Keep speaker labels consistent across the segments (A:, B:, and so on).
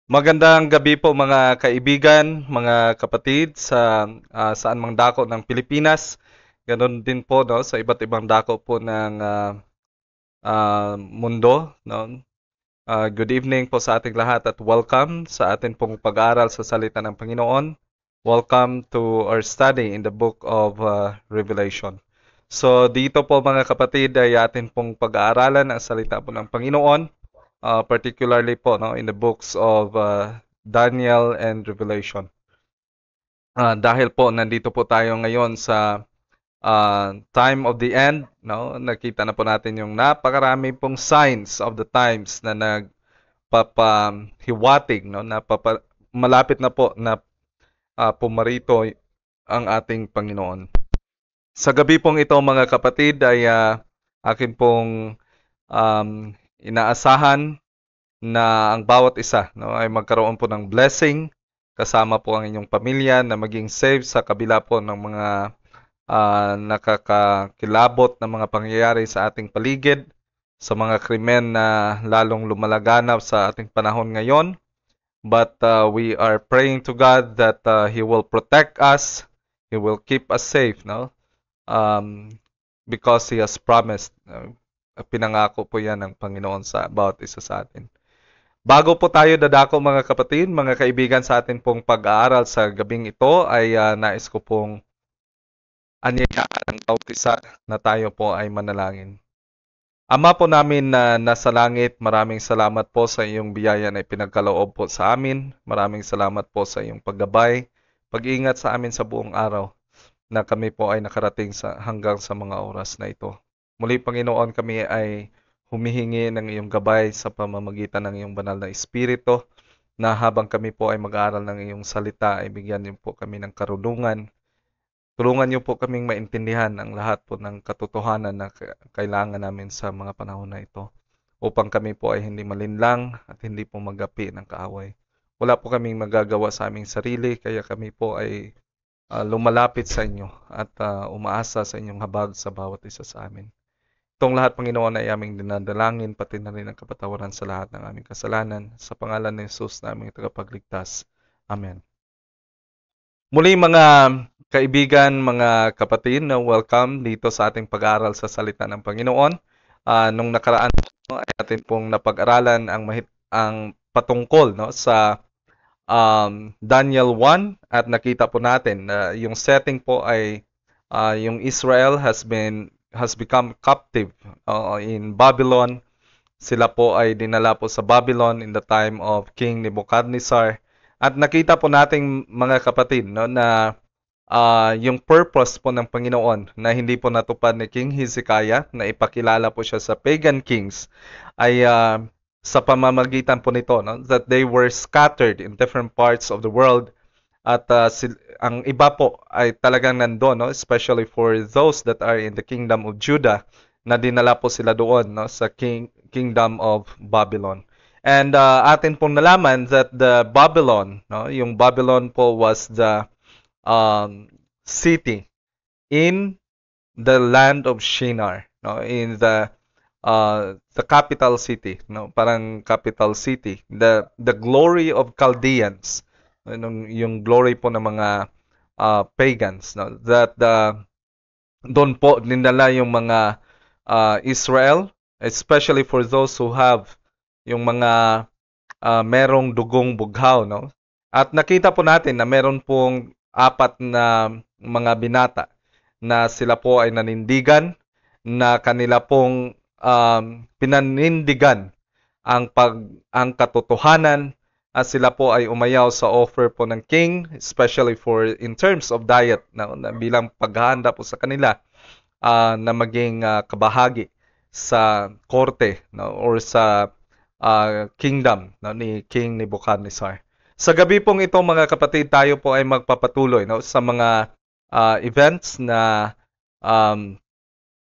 A: Magandang gabi po mga kaibigan, mga kapatid sa saan mang dako ng Pilipinas. Ganon din po no sa iba't ibang dako po ng mundo no. Good evening po sa ating lahat at welcome sa ating pong pag-aaral sa salita ng Panginoon. Welcome to our study in the book of Revelation. So dito po mga kapatid ay atin pong pag-aaralan ang salita po ng Panginoon, particularly po no in the books of Daniel and Revelation. Dahil po nandito po tayo ngayon sa time of the end, no? Nakita na po natin yung napakarami pong signs of the times na nagpapahiwatig, no? Malapit na po na pumarito ang ating Panginoon. Sa gabi pong ito mga kapatid ay akin pong um, inaasahan na ang bawat isa no, ay magkaroon po ng blessing kasama po ang inyong pamilya na maging safe sa kabila po ng mga nakakakilabot na mga pangyayari sa ating paligid, sa mga krimen na lalong lumalaganap sa ating panahon ngayon. But we are praying to God that He will protect us, He will keep us safe, no? Um, because He has promised. Pinangako po yan ng Panginoon sa bawat isa sa atin. Bago po tayo dadako mga kapatid, mga kaibigan sa atin pong pag-aaral sa gabing ito ay nais ko pong anyayaan ng bawat isa na tayo po ay manalangin. Ama po namin na nasa langit, maraming salamat po sa iyong biyaya na ipinagkaloob po sa amin. Maraming salamat po sa iyong paggabay, pag-iingat sa amin sa buong araw na kami po ay nakarating hanggang sa mga oras na ito. Muli Panginoon, kami ay humihingi ng iyong gabay sa pamamagitan ng iyong banal na Espiritu na habang kami po ay mag-aaral ng iyong salita ay bigyan niyo po kami ng karunungan. Tulungan niyo po kaming maintindihan ang lahat po ng katotohanan na kailangan namin sa mga panahon na ito upang kami po ay hindi malinlang at hindi po magapi ng kaaway. Wala po kaming magagawa sa aming sarili kaya kami po ay lumalapit sa inyo at umaasa sa inyong habag sa bawat isa sa amin. Itong lahat, Panginoon, ay aming dinadalangin, pati na rin ang kapatawaran sa lahat ng aming kasalanan. Sa pangalan ni Jesus na aming tagapagligtas. Amen. Muli mga kaibigan, mga kapatid, welcome dito sa ating pag-aaral sa salita ng Panginoon. Nung nakaraan po ay atin pong napag-aralan ang patungkol no, sa Daniel 1 at nakita po natin na yung setting po ay yung Israel has become captive in Babylon. Sila po ay dinala po sa Babylon in the time of King Nebuchadnezzar. At nakita po nating mga kapatid no, na yung purpose po ng Panginoon na hindi po natupad ni King Hezekiah na ipakilala po siya sa pagan kings ay sa pamamagitan po nito no, that they were scattered in different parts of the world at ang iba po ay talagang nandoon no, especially for those that are in the kingdom of Judah na dinala po sila doon no, sa kingdom of Babylon. And atin pong nalaman that the Babylon, no, yung Babylon po was the city in the land of Shinar, no, in the capital city, no, parang capital city, the glory of Chaldeans, yung glory po ng mga pagans, no, that doon po dinala yung mga Israel, especially for those who have yung mga merong dugong bughaw, no? At nakita po natin na meron pong apat na mga binata na sila po ay nanindigan na kanila pong pinanindigan ang katotohanan at sila po ay umayaw sa offer po ng king, especially for in terms of diet na bilang paghahanda po sa kanila na maging kabahagi sa korte no, or sa kingdom no, ni King Nebuchadnezzar. Sa gabi pong ito mga kapatid, tayo po ay magpapatuloy no, sa mga events na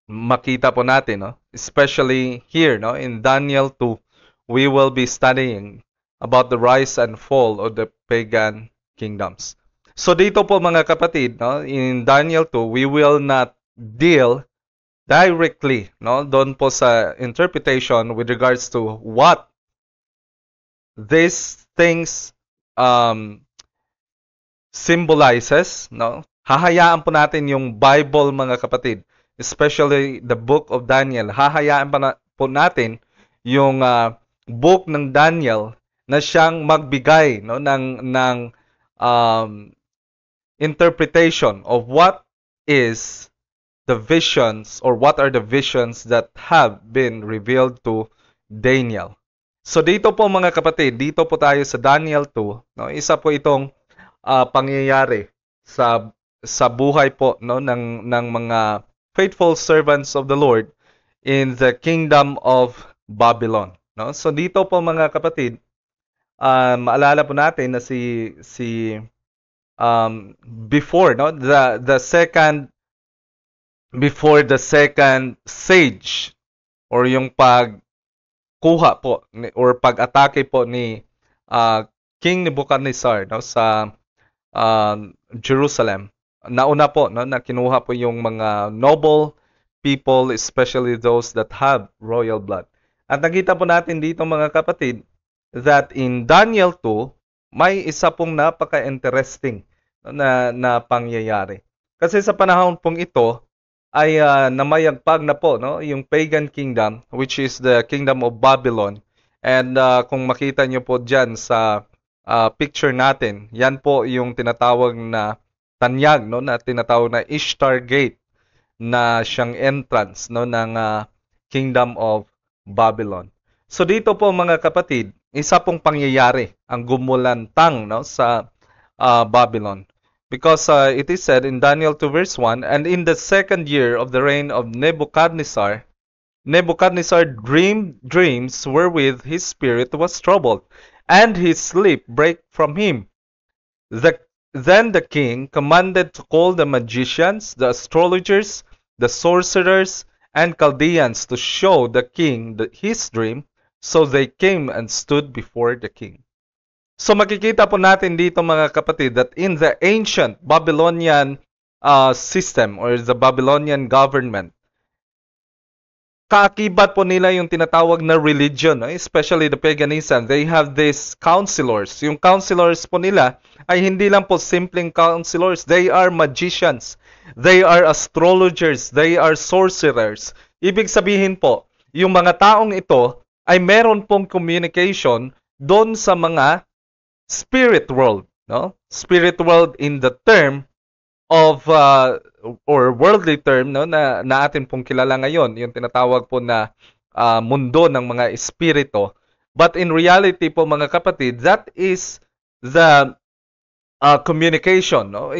A: makita po natin, no, especially here no, in Daniel 2, we will be studying about the rise and fall of the pagan kingdoms. So dito po mga kapatid, no, in Daniel 2, we will not deal directly no doon po sa interpretation with regards to what these things um, symbolizes, no? Hahayaan po natin yung Bible, mga kapatid, especially the book of Daniel. Hahayaan po natin yung book ng Daniel na siyang magbigay, no, ng um, interpretation of what is the visions, or what are the visions that have been revealed to Daniel. So dito po, mga kapatid, dito po tayo sa Daniel 2, no? Isa po itong pangyayari sa buhay po, no, ng mga faithful servants of the Lord in the kingdom of Babylon, no? So dito po, mga kapatid, maalala po natin na before, no, before the second siege, or yung pagkuha po or pag-atake po ni King Nebuchadnezzar, no, sa Jerusalem. Nauna po, no, na kinuha po yung mga noble people, especially those that have royal blood. At nakita po natin dito, mga kapatid, that in Daniel 2, may isa pong napaka-interesting na pangyayari. Kasi sa panahon pong ito ay namayagpag na po, no, yung pagan kingdom, which is the kingdom of Babylon. And kung makita nyo po dyan sa picture natin, yan po yung tinatawag na tanyag, no, na tinatawag na Ishtar Gate, na siyang entrance, no, ng kingdom of Babylon. So dito po, mga kapatid, isa pong pangyayari ang gumulantang, no, sa Babylon. Because it is said in Daniel 2 verse 1, and in the second year of the reign of Nebuchadnezzar, Nebuchadnezzar dreamed dreams wherewith his spirit was troubled, and his sleep brake from him. Then the king commanded to call the magicians, the astrologers, the sorcerers, and Chaldeans to show the king his dream. So they came and stood before the king. So makikita po natin dito, mga kapatid, that in the ancient Babylonian system, or the Babylonian government, kaakibat po nila yung tinatawag na religion, especially the paganism. They have these counselors. Yung counselors po nila ay hindi lang po simpleng counselors. They are magicians. They are astrologers. They are sorcerers. Ibig sabihin po, yung mga taong ito ay meron pong communication doon sa mga spirit world, no? Spirit world in the term of or worldly term, no, na atin pong kilala ngayon, yung tinatawag po na mundo ng mga espiritu. But in reality po, mga kapatid, that is the communication, no,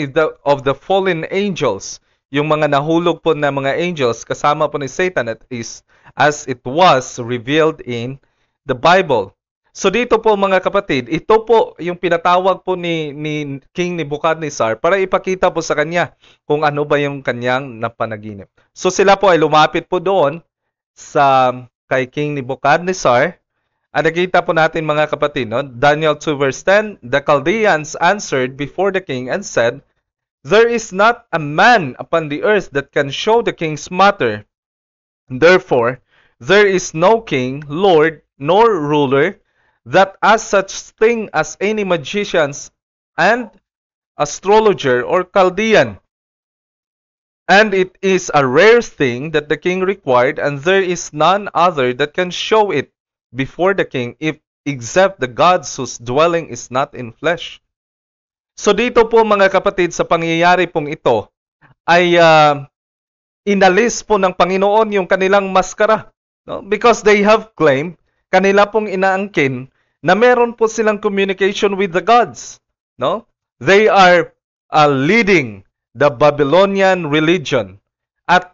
A: of the fallen angels, yung mga nahulog po na mga angels kasama po ni Satan, as it was revealed in the Bible. So dito po, mga kapatid, ito po yung pinatawag po ni King Nebuchadnezzar para ipakita po sa kanya kung ano ba yung kanyang napanaginip. So sila po ay lumapit po doon kay King Nebuchadnezzar. At nakita po natin, mga kapatid, no? Daniel 2 verse 10, the Chaldeans answered before the king and said, there is not a man upon the earth that can show the king's matter. Therefore, there is no king, lord, nor ruler, that as such thing as any magicians and astrologer or Chaldean. And it is a rare thing that the king required, and there is none other that can show it before the king, except the gods whose dwelling is not in flesh. So dito po, mga kapatid, sa pangyayari pong ito, ay inalis po ng Panginoon yung kanilang maskara, no? Because they have claimed, kanila pong inaangkin, na meron po silang communication with the gods, no? They are leading the Babylonian religion. At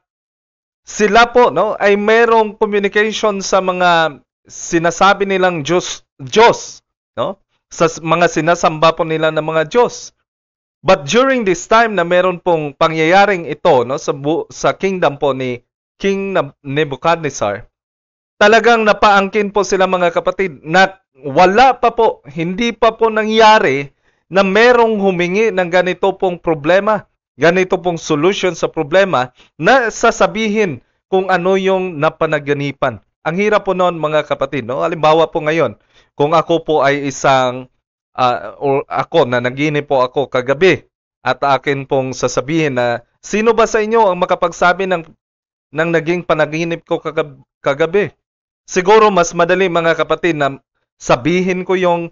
A: sila po, no, ay merong communication sa mga sinasabi nilang Diyos, no? Sa mga sinasamba po nila ng mga Diyos. But during this time na meron pong pangyayaring ito, no, sa kingdom po ni King Nebuchadnezzar, talagang napaangkin po sila, mga kapatid, na wala pa po, hindi pa po nangyari na merong humingi ng ganito pong problema, ganito pong solution sa problema na sasabihin kung ano yung napanaginipan. Ang hirap po noon mga kapatid, no? Halimbawa po ngayon, kung ako po ay isang or ako na naginip po ako kagabi at akin pong sasabihin na sino ba sa inyo ang makapagsabi ng naging panaginip ko kagabi? Siguro mas madali mga kapatid na sabihin ko yung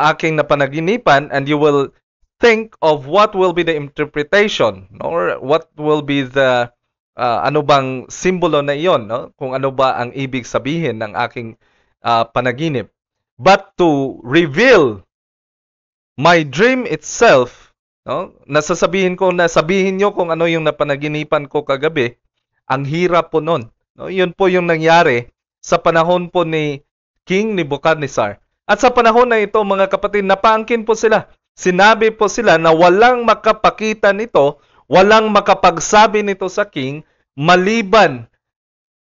A: aking napanaginipan and you will think of what will be the interpretation, no? Or what will be the ano bang simbolo na iyon, no? Kung ano ba ang ibig sabihin ng aking panaginip. But to reveal my dream itself, no? Nasasabihin ko na sabihin nyo kung ano yung napanaginipan ko kagabi, ang hirap po nun. No? Yun po yung nangyari sa panahon po ni King Nebuchadnezzar. At sa panahon na ito, mga kapatid, napaangkin po sila. Sinabi po sila na walang makapakita nito, walang makapagsabi nito sa king, maliban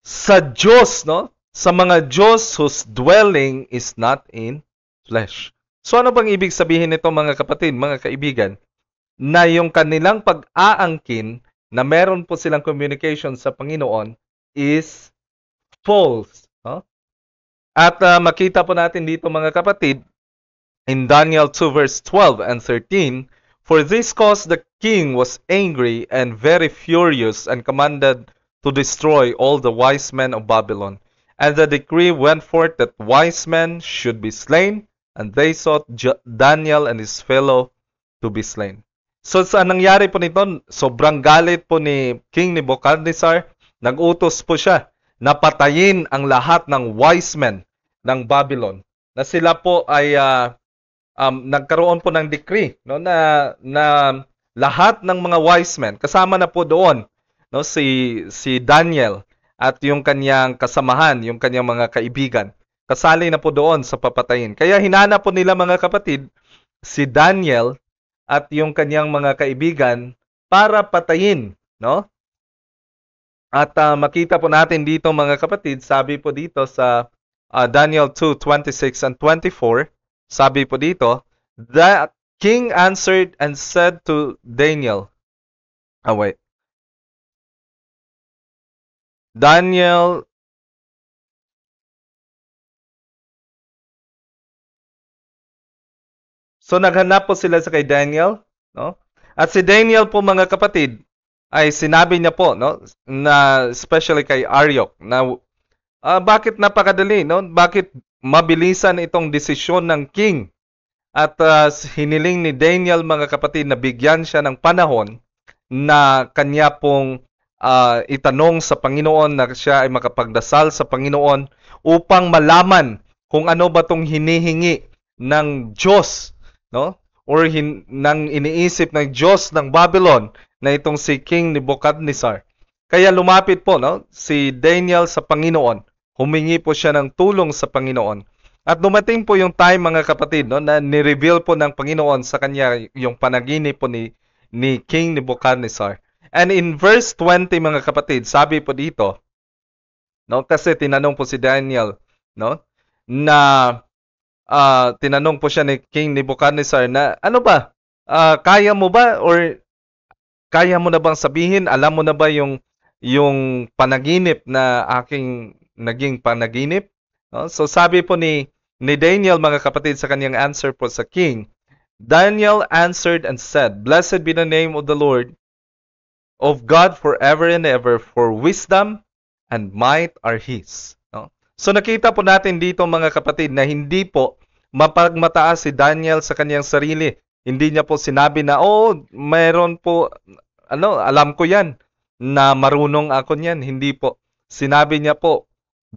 A: sa Diyos, no? Sa mga Diyos whose dwelling is not in flesh. So ano bang ibig sabihin nito mga kapatid, mga kaibigan? Na yung kanilang pag-aangkin na meron po silang communication sa Panginoon is false. No? At makita po natin dito mga kapatid, in Daniel 2 verse 12 and 13, for this cause the king was angry and very furious and commanded to destroy all the wise men of Babylon. And the decree went forth that wise men should be slain, and they sought Daniel and his fellow to be slain. So sa nangyari po nito, sobrang galit po ni King Nebuchadnezzar, nag-utos po siya na patayin ang lahat ng wise men ng Babylon. Na sila po ay nagkaroon po ng decree, no, na lahat ng mga wise men, kasama na po doon, no, si Daniel at yung kanyang kasamahan, yung kanyang mga kaibigan, kasali na po doon sa papatayin. Kaya hinanap po nila mga kapatid si Daniel at yung kanyang mga kaibigan para patayin, no? At makita po natin dito mga kapatid, sabi po dito sa Daniel 2:26 and 24, sabi po dito, the king answered and said to Daniel, Daniel, so naghanap po sila sa kay Daniel, no? At si Daniel po mga kapatid, ay sinabi niya po, no, na especially kay Arioch, na bakit napakadali, no? Bakit mabilisan itong desisyon ng king? At hiniling ni Daniel mga kapatid na bigyan siya ng panahon na kanya pong itanong sa Panginoon, na siya ay makapagdasal sa Panginoon upang malaman kung ano ba tong hinihingi ng Diyos, no? Or nang iniisip ng Diyos ng Babylon na itong si King Nebuchadnezzar. Kaya lumapit po, no, si Daniel sa Panginoon. Humingi po siya ng tulong sa Panginoon. At dumating po yung time mga kapatid, no, na ni-reveal po ng Panginoon sa kanya yung panaginip po ni King Nebuchadnezzar. And in verse 20 mga kapatid, sabi po dito, no, kasi tinanong po si Daniel, no, na tinanong po siya ni King Nebuchadnezzar na ano ba, kaya mo ba or kaya mo na bang sabihin, alam mo na ba yung panaginip na aking naging panaginip? No? So sabi po ni Daniel mga kapatid sa kanyang answer po sa king, Daniel answered and said, Blessed be the name of the Lord of God forever and ever, for wisdom and might are His. No? So nakita po natin dito mga kapatid na hindi po mapagmataas si Daniel sa kanyang sarili. Hindi niya po sinabi na, mayroon po, alam ko yan, na marunong ako niyan. Hindi po. Sinabi niya po,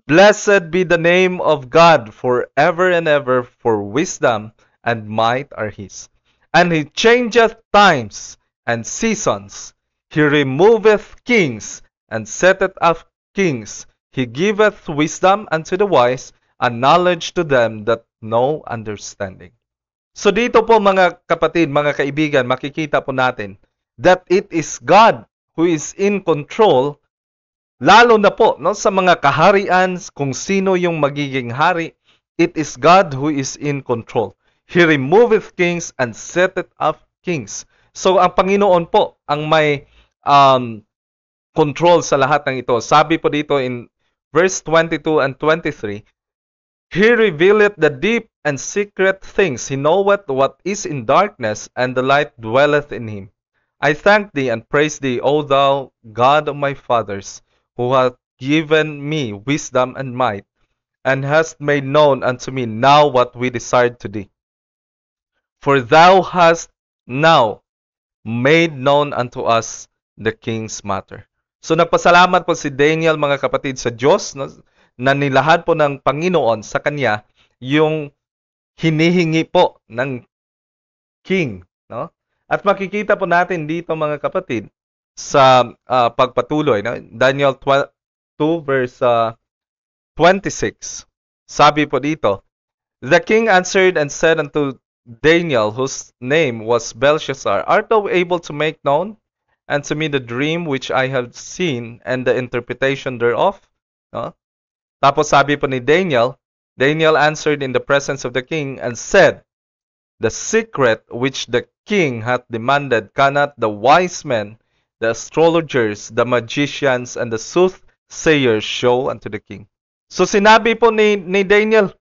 A: Blessed be the name of God forever and ever, for wisdom and might are His. And He changeth times and seasons. He removeth kings and setteth up kings. He giveth wisdom unto the wise, and knowledge to them that know understanding. So dito po mga kapatid, mga kaibigan, makikita po natin that it is God who is in control, lalo na po, no, sa mga kaharian, kung sino yung magiging hari, it is God who is in control. He removeth kings and setteth up kings. So ang Panginoon po ang may control sa lahat ng ito. Sabi po dito in verse 22 and 23, He revealeth the deep and secret things. He knoweth what is in darkness, and the light dwelleth in him. I thank thee and praise thee, O thou God of my fathers, who hast given me wisdom and might, and hast made known unto me now what we desired to thee. For thou hast now made known unto us the king's matter. So nagpasalamat po si Daniel, mga kapatid, sa Diyos, no, na nilahad po ng Panginoon sa kanya yung hinihingi po ng king, no? At makikita po natin dito, mga kapatid, sa pagpatuloy, no? Daniel 2 verse 26. Sabi po dito, The king answered and said unto Daniel, whose name was Belshazzar, Art thou able to make known unto me the dream which I have seen and the interpretation thereof? No? Tapos sabi po ni Daniel, Daniel answered in the presence of the king and said, The secret which the king hath demanded cannot the wise men, the astrologers, the magicians, and the soothsayers show unto the king. So sinabi po ni Daniel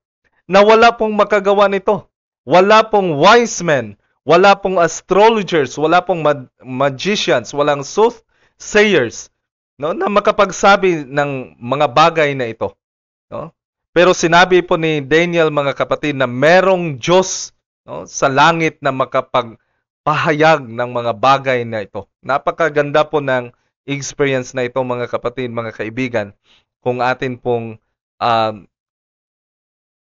A: na wala pong makagawa nito. Wala pong wise men, wala pong astrologers, wala pong magicians, walang soothsayers, no, na makapagsabi ng mga bagay na ito. No? Pero sinabi po ni Daniel, mga kapatid, na merong Diyos, no, sa langit na makapagpahayag ng mga bagay na ito. Napakaganda po ng experience na ito, mga kapatid, mga kaibigan, kung atin pong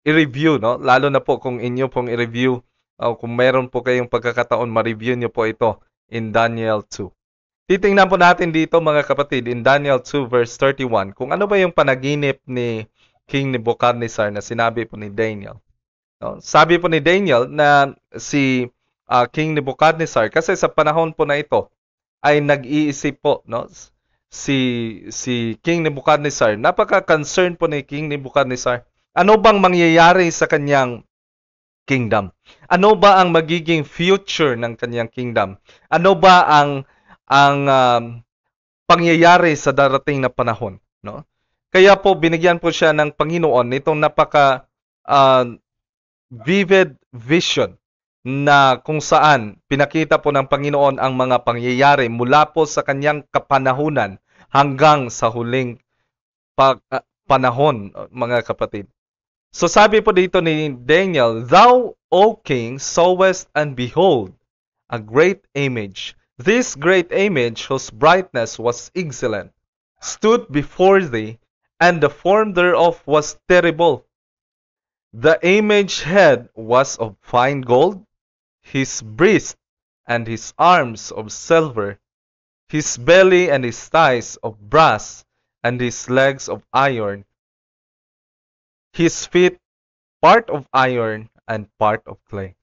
A: i-review, no? Lalo na po kung inyo pong i-review, kung meron po kayong pagkakataon, ma-review nyo po ito in Daniel 2. Titingnan po natin dito, mga kapatid, in Daniel 2 verse 31, kung ano ba yung panaginip ni King Nebuchadnezzar na sinabi po ni Daniel. No? Sabi po ni Daniel na si King Nebuchadnezzar, kasi sa panahon po na ito, ay nag-iisip po, no? Si King Nebuchadnezzar, napaka-concerned po ni King Nebuchadnezzar. Ano bang mangyayari sa kanyang kingdom? Ano ba ang magiging future ng kanyang kingdom? Ano ba ang pangyayari sa darating na panahon, no? Kaya po binigyan po siya ng Panginoon nitong napaka vivid vision na kung saan pinakita po ng Panginoon ang mga pangyayari mula po sa kanyang kapanahunan hanggang sa huling panahon, mga kapatid. So sabi po dito ni Daniel, Thou, O King, sawest and behold a great image. This great image, whose brightness was excellent, stood before thee, and the form thereof was terrible. The image head was of fine gold, his breast and his arms of silver, his belly and his thighs of brass, and his legs of iron, his feet part of iron and part of clay.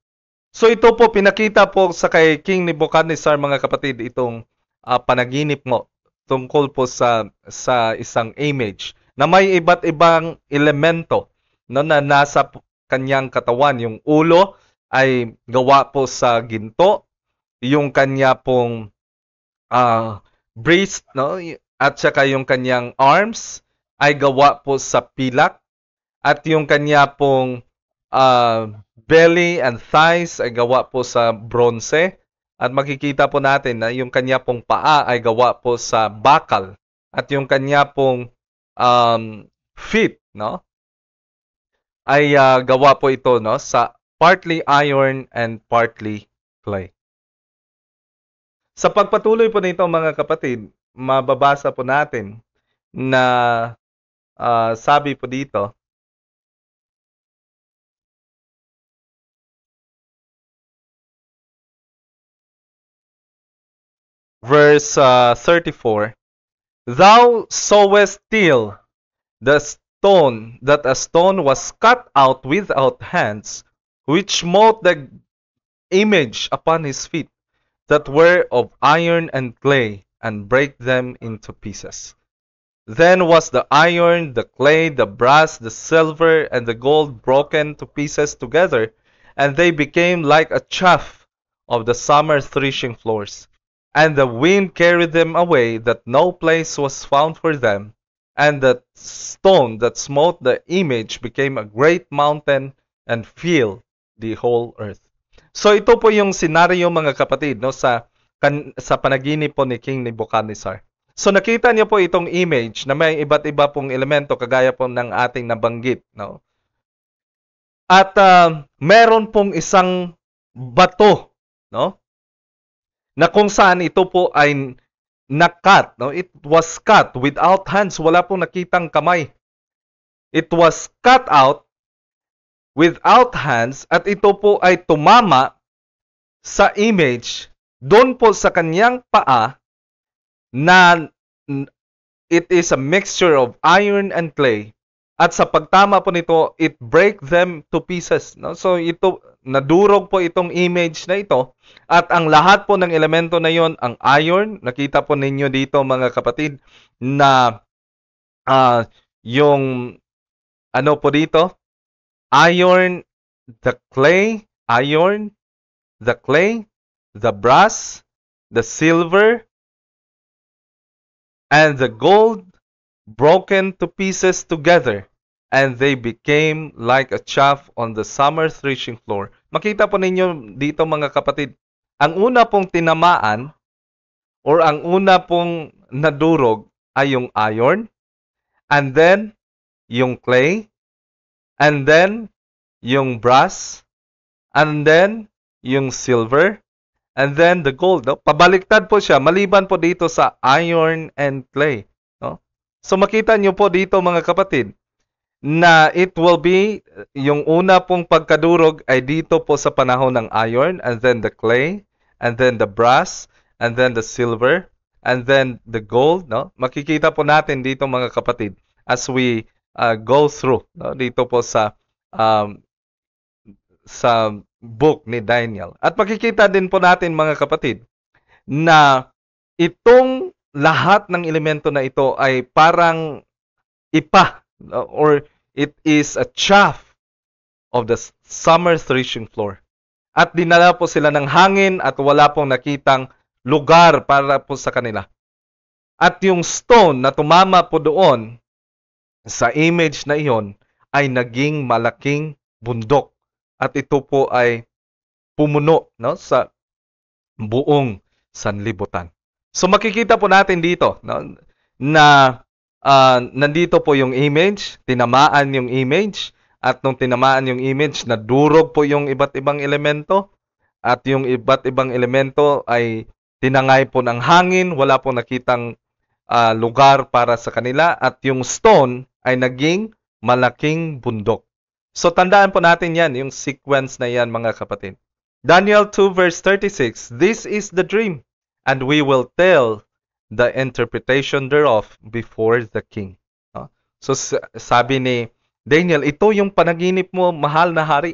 A: So ito po, pinakita po sa kay King Nebuchadnezzar, mga kapatid, itong panaginip mo tungkol po sa isang image na may iba't ibang elemento, no, na nasa kanyang katawan. Yung ulo ay gawa po sa ginto, yung kanya pong breast, no, at saka yung kanyang arms ay gawa po sa pilak, at yung kanya pong belly and thighs ay gawa po sa bronze. At makikita po natin na yung kanya pong paa ay gawa po sa bakal. At yung kanya pong feet, no, ay gawa po ito, no, sa partly iron and partly clay. Sa pagpatuloy po nito, mga kapatid, mababasa po natin na sabi po dito, verse 34, Thou sawest still the stone, that a stone was cut out without hands, which smote the image upon his feet, that were of iron and clay, and brake them into pieces. Then was the iron, the clay, the brass, the silver, and the gold broken to pieces together, and they became like a chaff of the summer threshing floors. And the wind carried them away, that no place was found for them, and the stone that smote the image became a great mountain and filled the whole earth. So ito po yung senaryo mga kapatid no sa panaginip po ni King Nebuchadnezzar. So nakita niyo po itong image na may iba't iba pong elemento kagaya po ng ating nabanggit no. At meron pong isang bato no na kung saan ito po ay nakat no, it was cut without hands, wala pong nakitang kamay. It was cut out without hands at ito po ay tumama sa image doon po sa kanyang paa na it is a mixture of iron and clay. At sa pagtama po nito, it break them to pieces. No? So ito, nadurog po itong image na ito. At ang lahat po ng elemento na yon, ang iron, nakita po ninyo dito mga kapatid, na yung ano po dito, iron, the clay, the brass, the silver, and the gold broken to pieces together, and they became like a chaff on the summer threshing floor. Makita po ninyo dito mga kapatid, ang una pong tinamaan or ang una pong nadurog ay yung iron, and then yung clay, and then yung brass, and then yung silver, and then the gold. No? Pabaliktad po siya, maliban po dito sa iron and clay. No? So makita nyo po dito mga kapatid, na it will be, yung una pong pagkadurog ay dito po sa panahon ng iron, and then the clay, and then the brass, and then the silver, and then the gold. No? Makikita po natin dito mga kapatid as we go through no? Dito po sa book ni Daniel. At makikita din po natin mga kapatid na itong lahat ng elemento na ito ay parang ipa or it is a chaff of the summer threshing floor. At dinala po sila ng hangin at wala pong nakitang lugar para po sa kanila. At yung stone na tumama po doon sa image na iyon ay naging malaking bundok. At ito po ay pumuno no, sa buong sanlibutan. So makikita po natin dito no, na nandito po yung image, tinamaan yung image, at nung tinamaan yung image, nadurog po yung iba't ibang elemento, at yung iba't ibang elemento ay tinangay po ng hangin, wala po nakitang lugar para sa kanila, at yung stone ay naging malaking bundok. So tandaan po natin yan, yung sequence na yan mga kapatid. Daniel 2 verse 36, this is the dream, and we will tell the interpretation thereof before the king. So sabi ni Daniel, ito yung panaginip mo, mahal na hari.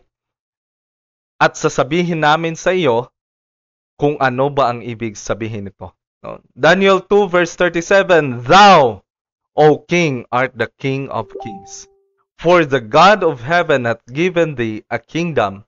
A: At sasabihin namin sa iyo kung ano ba ang ibig sabihin nito. Daniel 2 verse 37, thou, O king, art the king of kings. For the God of heaven hath given thee a kingdom,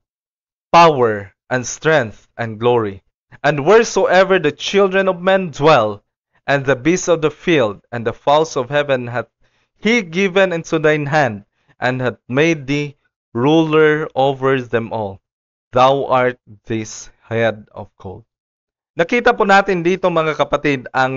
A: power, and strength, and glory. And wheresoever the children of men dwell, and the beasts of the field, and the fowls of heaven hath he given into thine hand, and hath made thee ruler over them all. Thou art this head of gold. Nakita po natin dito mga kapatid ang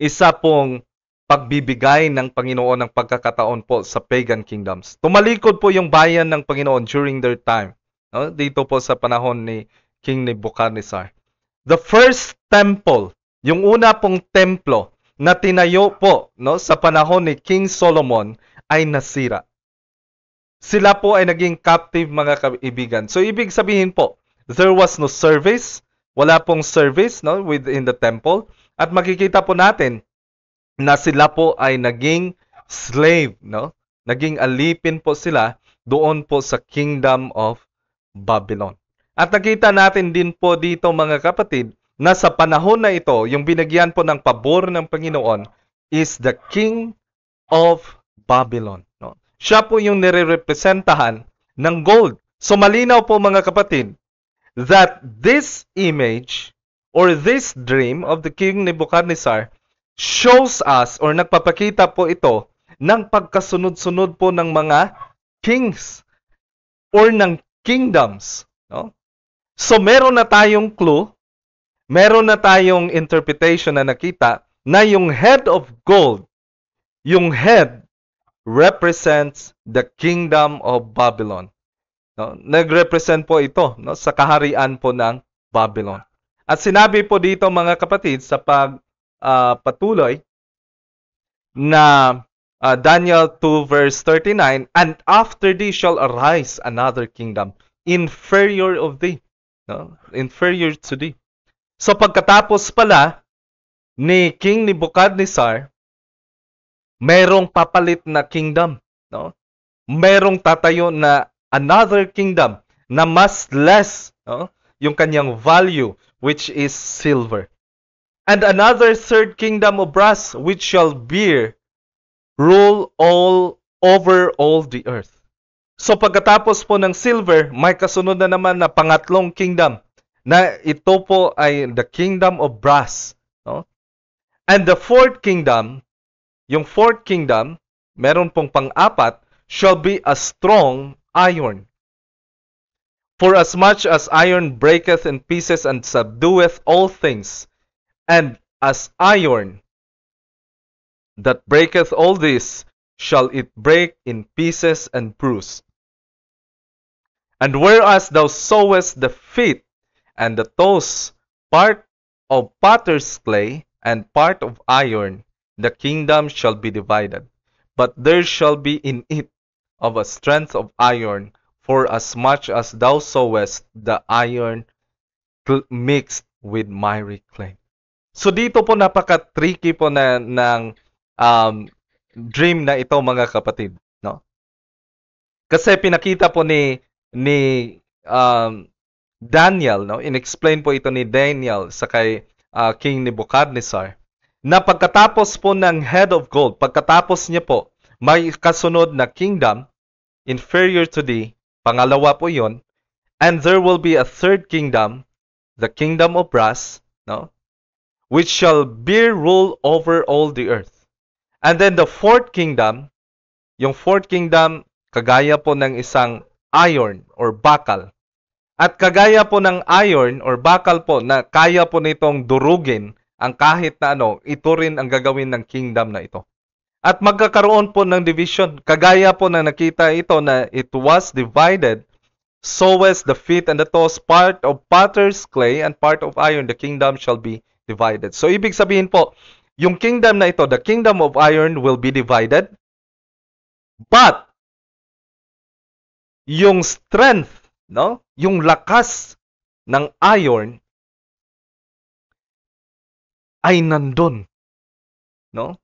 A: isa pong pagbibigay ng Panginoon ng pagkakataon po sa pagan kingdoms. Tumalikod po yung bayan ng Panginoon during their time. No? Dito po sa panahon ni King Nebuchadnezzar. The first temple, yung una pong templo na tinayo po no, sa panahon ni King Solomon ay nasira. Sila po ay naging captive mga kaibigan. So ibig sabihin po, there was no service, wala pong service no, within the temple. At makikita po natin na sila po ay naging slave, no? Naging alipin po sila doon po sa Kingdom of Babylon. At nakita natin din po dito mga kapatid na sa panahon na ito, yung binigyan po ng pabor ng Panginoon is the King of Babylon. No? Siya po yung nire-representahan ng gold. So malinaw po mga kapatid that this image or this dream of the King Nebuchadnezzar shows us or nagpapakita po ito ng pagkasunod-sunod po ng mga kings or ng kingdoms. No? So meron na tayong clue, meron na tayong interpretation na nakita na yung head of gold, yung head represents the kingdom of Babylon. No? Nag-represent po ito, no, sa kaharian po ng Babylon. At sinabi po dito mga kapatid sa patuloy na Daniel 2 verse 39, and after thee shall arise another kingdom inferior of thee. No? Inferior to thee. So pagkatapos pala ni King Nebuchadnezzar, merong papalit na kingdom. No? Merong tatayo na another kingdom na mas less, no, yung kanyang value, which is silver. And another third kingdom of brass, which shall bear rule all over all the earth. So pagkatapos po ng silver, may kasunod na naman na pangatlong kingdom, na ito po ay the kingdom of brass. No? And the fourth kingdom, yung fourth kingdom, meron pong pang-apat, shall be a strong iron. For as much as iron breaketh in pieces and subdueth all things, and as iron that breaketh all this, shall it break in pieces and bruise. And whereas thou sowest the feet and the toes, part of potter's clay and part of iron, the kingdom shall be divided. But there shall be in it of a strength of iron, for as much as thou sowest the iron mixed with miry clay. So dito po napaka-tricky po ng dream na ito mga kapatid, no? Kasi pinakita po ni Daniel, no? In-explain po ito ni Daniel sa kay King Nebuchadnezzar na pagkatapos po ng head of gold, pagkatapos niya po may kasunod na kingdom inferior to thee, pangalawa po yon, and there will be a third kingdom, the kingdom of brass, no, which shall bear rule over all the earth. And then the fourth kingdom, yung fourth kingdom, kagaya po ng isang iron or bakal. At kagaya po ng iron or bakal po na kaya po nitong durugin ang kahit na ano, ito rin ang gagawin ng kingdom na ito. At magkakaroon po ng division. Kagaya po na nakita ito na it was divided, so as the feet and the toes, part of potter's clay and part of iron, the kingdom shall be divided. So ibig sabihin po, yung kingdom na ito, the kingdom of iron will be divided, but yung strength, no, yung lakas ng iron ay nandun, no?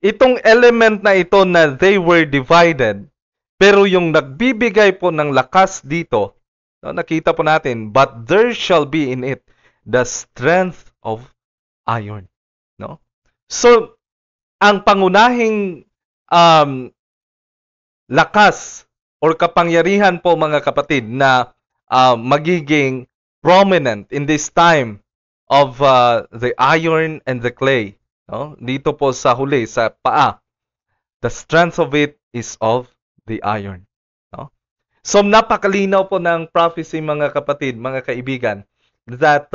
A: Itong element na ito na they were divided, pero yung nagbibigay po ng lakas dito, no, nakita po natin, but there shall be in it the strength of iron. No? So, ang pangunahing lakas or kapangyarihan po mga kapatid na magiging prominent in this time of the iron and the clay, no? Dito po sa huli, sa paa, the strength of it is of the iron. No? So napakalinaw po ng prophecy mga kapatid, mga kaibigan, that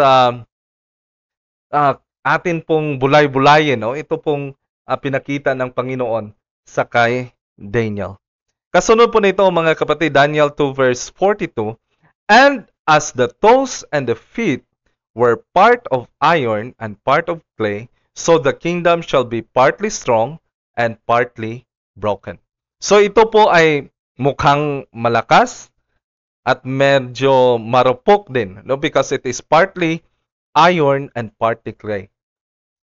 A: atin pong bulay-bulayin, no? Ito pong pinakita ng Panginoon sa kay Daniel. Kasunod po nito mga kapatid, Daniel 2 verse 42, and as the toes and the feet were part of iron and part of clay, so the kingdom shall be partly strong and partly broken. So ito po ay mukhang malakas at medyo marupok din, no? Because it is partly iron and partly clay.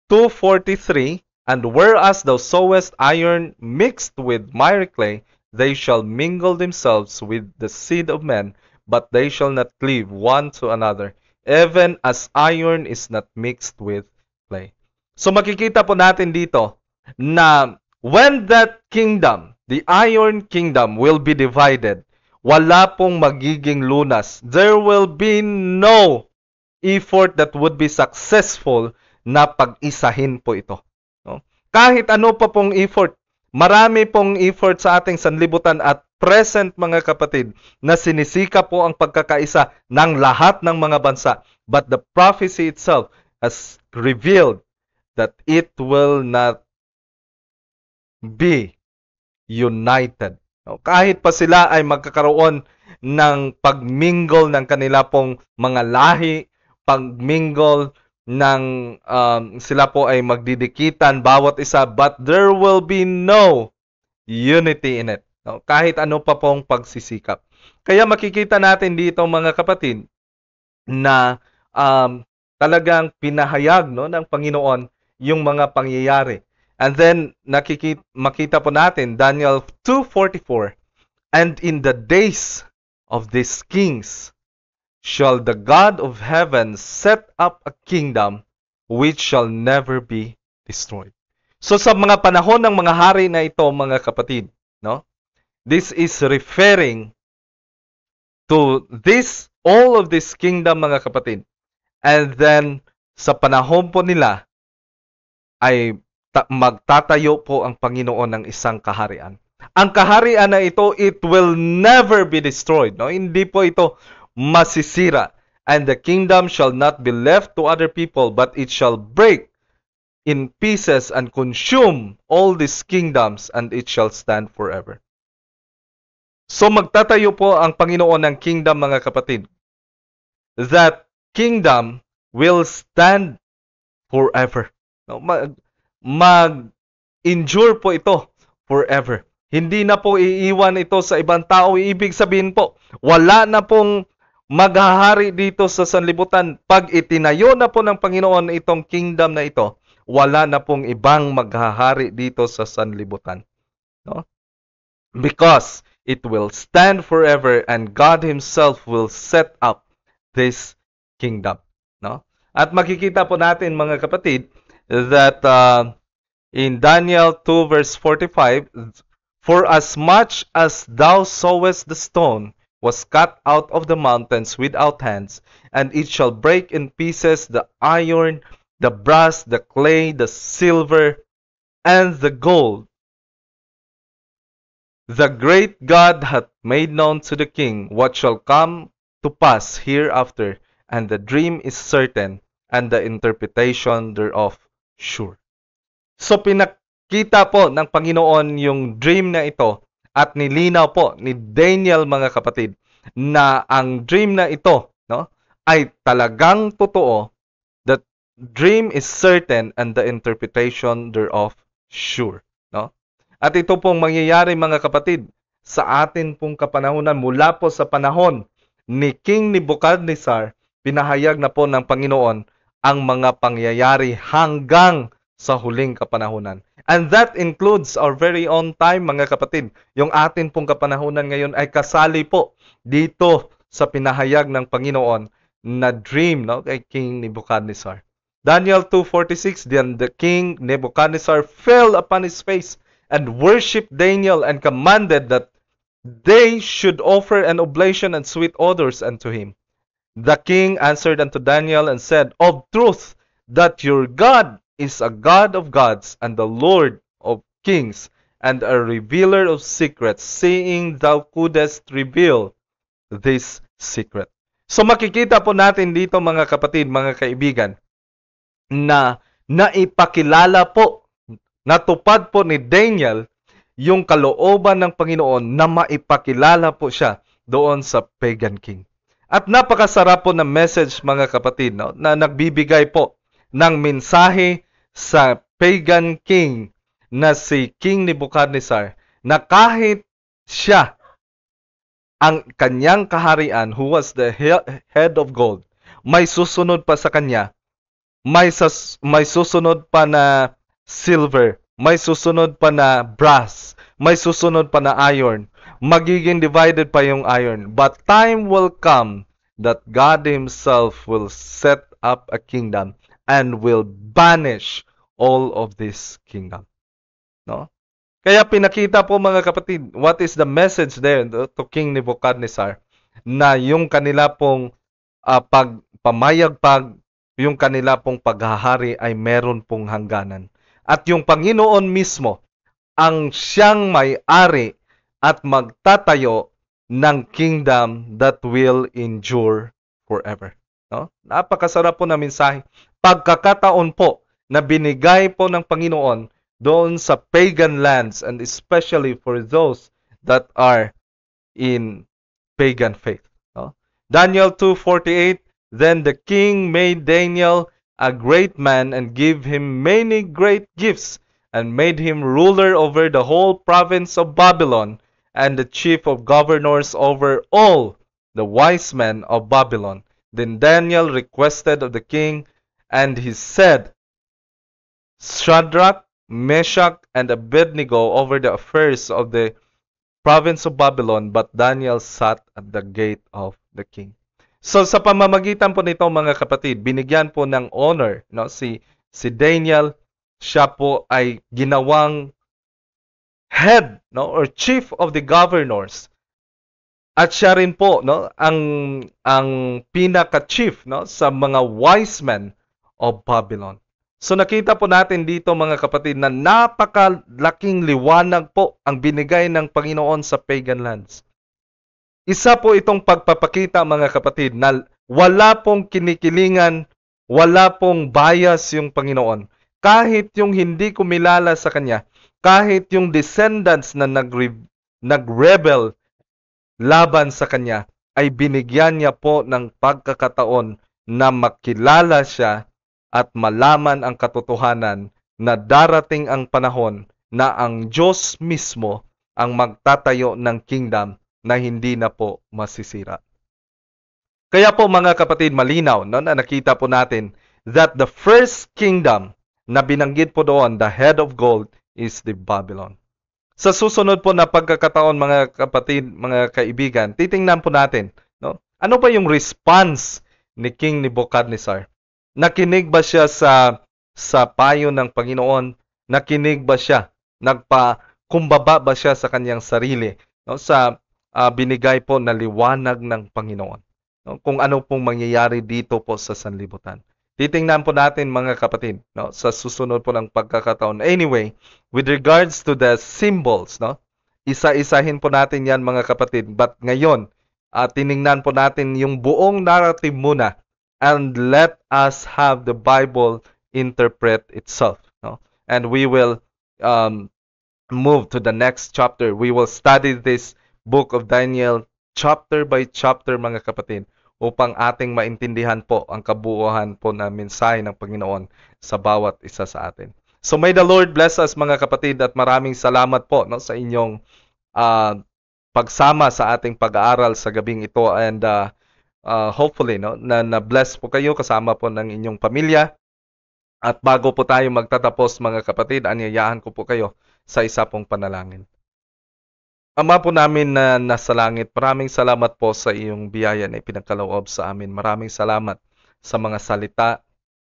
A: 2:43, and whereas thou sowest iron mixed with miry clay, they shall mingle themselves with the seed of men, but they shall not cleave one to another, even as iron is not mixed with clay. So makikita po natin dito na when that kingdom, the iron kingdom, will be divided, wala pong magiging lunas. There will be no effort that would be successful na pag-isahin po ito. Kahit ano pa pong effort, marami pong effort sa ating sanlibutan at present mga kapatid na sinisika po ang pagkakaisa ng lahat ng mga bansa. But the prophecy itself has revealed that it will not be united. Kahit pa sila ay magkakaroon ng pagmingle ng kanila pong mga lahi, pagmingle ng sila po ay magdidikitan bawat isa, but there will be no unity in it. Kahit ano pa pong pagsisikap. Kaya makikita natin dito mga kapatid na talagang pinahayag ng Panginoon yung mga pangyayari. And then makita po natin Daniel 2:44, and in the days of these kings shall the God of heaven set up a kingdom which shall never be destroyed. So sa mga panahon ng mga hari na ito mga kapatid, this is referring to all of this kingdom mga kapatid. And then sa panahon po nila ay magtatayo po ang Panginoon ng isang kaharian. Ang kaharian na ito, it will never be destroyed. Hindi po ito masisira. And the kingdom shall not be left to other people, but it shall break in pieces and consume all these kingdoms, and it shall stand forever. So magtatayo po ang Panginoon ng kingdom mga kapatid. That kingdom will stand forever. Mag-endure po ito forever. Hindi na po iiwan ito sa ibang tao. Ibig sabihin po, wala na pong maghahari dito sa sanlibutan. Pag itinayo na po ng Panginoon itong kingdom na ito, wala na pong ibang maghahari dito sa sanlibutan. Because it will stand forever and God Himself will set up this kingdom. At makikita po natin mga kapatid that in Daniel 2 verse 45, for as much as thou sawest the stone was cut out of the mountains without hands, and it shall break in pieces the iron, the brass, the clay, the silver, and the gold. The great God hath made known to the king what shall come to pass hereafter, and the dream is certain, and the interpretation thereof sure. So pinakita po ng Panginoon yung dream na ito at nilinaw po ni Daniel mga kapatid na ang dream na ito ay talagang totoo. The dream is certain and the interpretation thereof sure. At ito pong mangyayari mga kapatid sa atin pong kapanahunan mula po sa panahon ni King Nebuchadnezzar, pinahayag na po ng Panginoon ang mga pangyayari hanggang sa huling kapanahunan. And that includes our very own time mga kapatid. Yung atin pong kapanahunan ngayon ay kasali po dito sa pinahayag ng Panginoon na dream kay King Nebuchadnezzar. Daniel 2:46, then the king Nebuchadnezzar fell upon his face and worshipped Daniel and commanded that they should offer an oblation and sweet odors unto him. The king answered unto Daniel and said, of truth, that your God is a God of gods and the Lord of kings and a revealer of secrets, seeing thou couldest reveal this secret. So makikita po natin dito mga kapatid, mga kaibigan, na naipakilala po, natupad po ni Daniel yung kalooban ng Panginoon na maipakilala po siya doon sa pagan king. At napakasarap po ng message mga kapatid na nagbibigay po ng mensahe sa pagan king na si King Nebuchadnezzar na kahit siya ang kanyang kaharian who was the head of gold, may susunod pa sa kanya, may susunod pa na silver, may susunod pa na brass, may susunod pa na iron, magiging divided pa yung iron. But time will come that God Himself will set up a kingdom and will banish all of this kingdom. Kaya pinakita po mga kapatid, what is the message there to King Nebuchadnezzar? Na yung kanila pong pagpamayagpag, yung kanila pong paghahari ay meron pong hangganan. At yung Panginoon mismo ang siyang may-ari at magtatayo ng kingdom that will endure forever. No? Napakasarap po na mensahe. Pagkakataon po na binigay po ng Panginoon doon sa pagan lands and especially for those that are in pagan faith. No? Daniel 2:48, then the king made Daniel a great man and gave him many great gifts and made him ruler over the whole province of Babylon and the chief of governors over all the wise men of Babylon. Then Daniel requested of the king, and he said, Shadrach, Meshach, and Abednego over the affairs of the province of Babylon, but Daniel sat at the gate of the king. So sa pamamagitan po nito mga kapatid, binigyan po ng honor no si Daniel, siya po ay ginawang head no or chief of the governors. At siya rin po no ang pinaka-chief no sa mga wise men of Babylon. So nakita po natin dito mga kapatid na napakalaking liwanag po ang binigay ng Panginoon sa pagan lands. Isa po itong pagpapakita mga kapatid na wala pong kinikilingan, wala pong bias yung Panginoon. Kahit yung hindi kumilala sa Kanya, kahit yung descendants na nag-rebel laban sa Kanya, ay binigyan niya po ng pagkakataon na makilala siya at malaman ang katotohanan na darating ang panahon na ang Diyos mismo ang magtatayo ng kingdom na hindi na po masisira. Kaya po mga kapatid, malinaw no, na nakita po natin that the first kingdom na binanggit po doon, the head of gold, is the Babylon. Sa susunod po na pagkakataon mga kapatid, mga kaibigan, titingnan po natin no, ano ba yung response ni King Nebuchadnezzar. Nakinig ba siya sa payo ng Panginoon? Nakinig ba siya? Nagpakumbaba ba siya sa kanyang sarili? No? Sa binigay po na liwanag ng Panginoon. No? Kung ano pong mangyayari dito po sa sanlibutan. Titingnan po natin mga kapatid no? Sa susunod po ng pagkakataon. Anyway, with regards to the symbols, no? Isa-isahin po natin yan mga kapatid. But ngayon, tiningnan po natin yung buong narrative muna. And let us have the Bible interpret itself. No? And we will move to the next chapter. We will study this book of Daniel chapter by chapter mga kapatid upang ating maintindihan po ang kabuuan po na mensahe ng Panginoon sa bawat isa sa atin. So may the Lord bless us mga kapatid at maraming salamat po no, sa inyong pagsama sa ating pag-aaral sa gabing ito and hopefully no na bless po kayo kasama po ng inyong pamilya. At bago po tayo magtatapos mga kapatid, anyayahan ko po kayo sa isa pong panalangin. Ama po namin na nasa langit, maraming salamat po sa iyong biyaya na ipinagkaloob sa amin. Maraming salamat sa mga salita,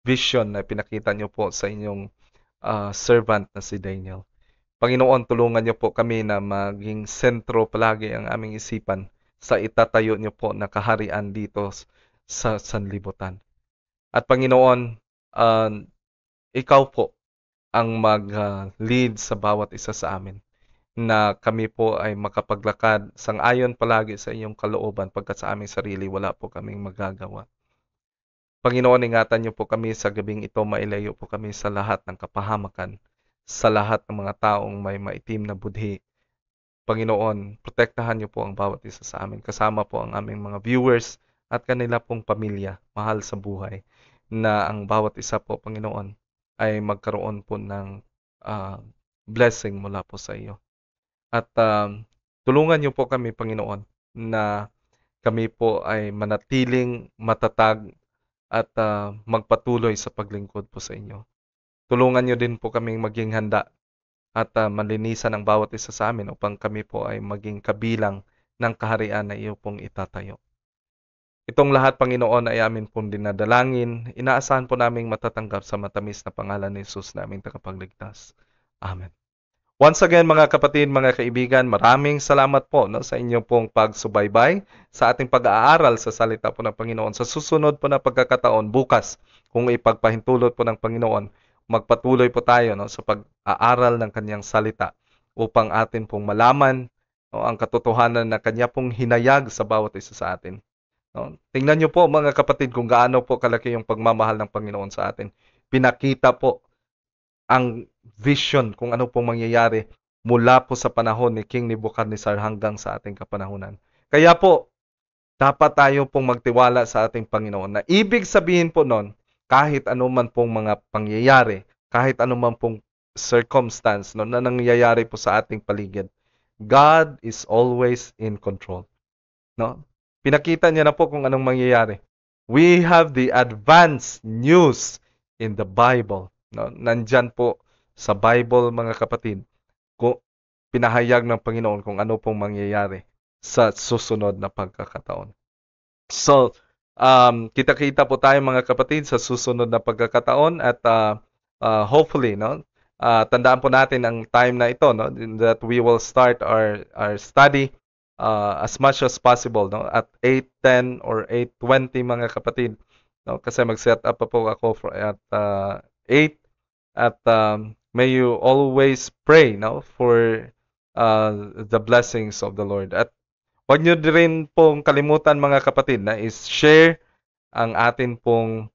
A: vision na pinakita niyo po sa inyong servant na si Daniel. Panginoon, tulungan niyo po kami na maging sentro palagi ang aming isipan sa itatayo niyo po na kaharian dito sa sanlibutan. At Panginoon, ikaw po ang mag-lead sa bawat isa sa amin na kami po ay makapaglakad sang-ayon palagi sa iyong kalooban pagkat sa aming sarili wala po kaming magagawa. Panginoon, ingatan niyo po kami sa gabing ito, mailayo po kami sa lahat ng kapahamakan, sa lahat ng mga taong may maitim na budhi. Panginoon, protektahan niyo po ang bawat isa sa amin. Kasama po ang aming mga viewers at kanila pong pamilya, mahal sa buhay, na ang bawat isa po, Panginoon, ay magkaroon po ng blessing mula po sa iyo. At tulungan niyo po kami, Panginoon, na kami po ay manatiling matatag at magpatuloy sa paglingkod po sa inyo. Tulungan niyo din po kaming maging handa at malinisan ang bawat isa sa amin upang kami po ay maging kabilang ng kaharian na iyo pong itatayo. Itong lahat, Panginoon, ay amin pong dinadalangin. Inaasahan po naming matatanggap sa matamis na pangalan ni Jesus naming tagapagligtas. Amen. Once again, mga kapatid, mga kaibigan, maraming salamat po no, sa inyong pong pagsubaybay sa ating pag-aaral sa salita po ng Panginoon. Sa susunod po na pagkakataon, bukas, kung ipagpahintulot po ng Panginoon, magpatuloy po tayo, no, sa pag-aaral ng kanyang salita upang atin pong malaman, no, ang katotohanan na kanya pong hinayag sa bawat isa sa atin. No? Tingnan niyo po mga kapatid kung gaano po kalaki yung pagmamahal ng Panginoon sa atin. Pinakita po ang vision kung ano pong mangyayari mula po sa panahon ni King Nebuchadnezzar hanggang sa ating kapanahunan. Kaya po, dapat tayo pong magtiwala sa ating Panginoon na ibig sabihin po nun, kahit anuman pong mga pangyayari, kahit anuman pong circumstance no, na nangyayari po sa ating paligid, God is always in control. No? Pinakita niya na po kung anong mangyayari. We have the advanced news in the Bible. No? Nandyan po sa Bible, mga kapatid, kung pinahayag ng Panginoon kung ano pong mangyayari sa susunod na pagkakataon. So, kita-kita po tayo mga kapatid sa susunod na pagkakataon at hopefully, no, tandaan po natin ang time na ito, no, that we will start our study as much as possible, no, at 8:10 or 8:20 mga kapatid, no, kasi mag-set up pa po ako at 8 at may you always pray, no, for the blessings of the Lord. At huwag nyo rin pong kalimutan mga kapatid na is-share ang atin pong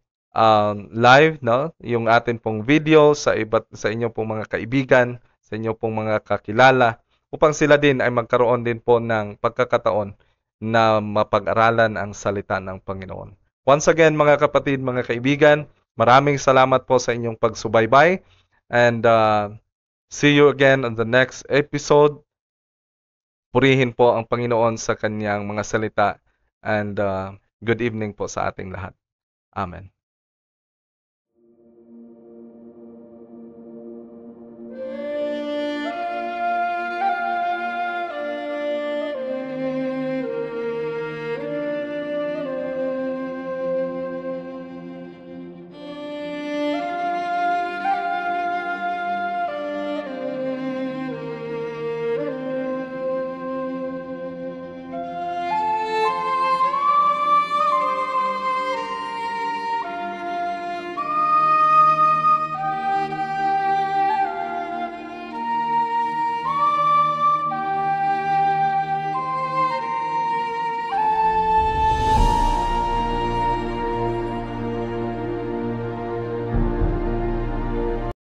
A: live, no? Yung atin pong video sa inyong pong mga kaibigan, sa inyong pong mga kakilala, upang sila din ay magkaroon din po ng pagkakataon na mapag-aralan ang salita ng Panginoon. Once again mga kapatid, mga kaibigan, maraming salamat po sa inyong pagsubaybay and see you again on the next episode. Purihin po ang Panginoon sa kanyang mga salita and good evening po sa ating lahat. Amen.